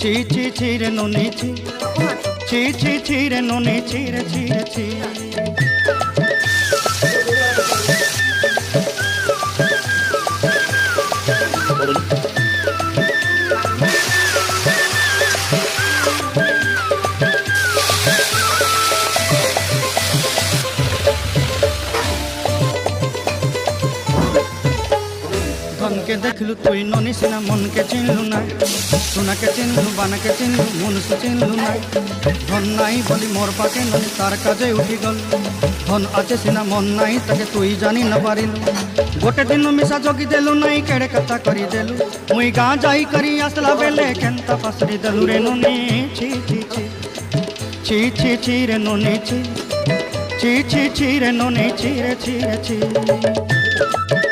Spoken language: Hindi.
ची ची ची रे नोनी ची ची ची ची रे नोनी ची रे ची रे ची। धन के देखलु तुई नोनी सिना मन के चिन्हलु ना सुना के चिन्हलु बाना के चिन्हलु मुनुषु चिन्हलु ना धन नाई बोली मोर पाके नोनी तार काजे उठी गल धन आचे सिना मन नाई ताके तुई जानी न पारिलु गोटे दिन मिसा जोगी देलु नाई केड़े कथा करी देलु मुई गाँ जाई करी आसला बेले केंता पासरी देलु रे नोनी छी छी छी छी छी छी रे नोनी छी छी छी छी रे नोनी छी रे छी रे छी।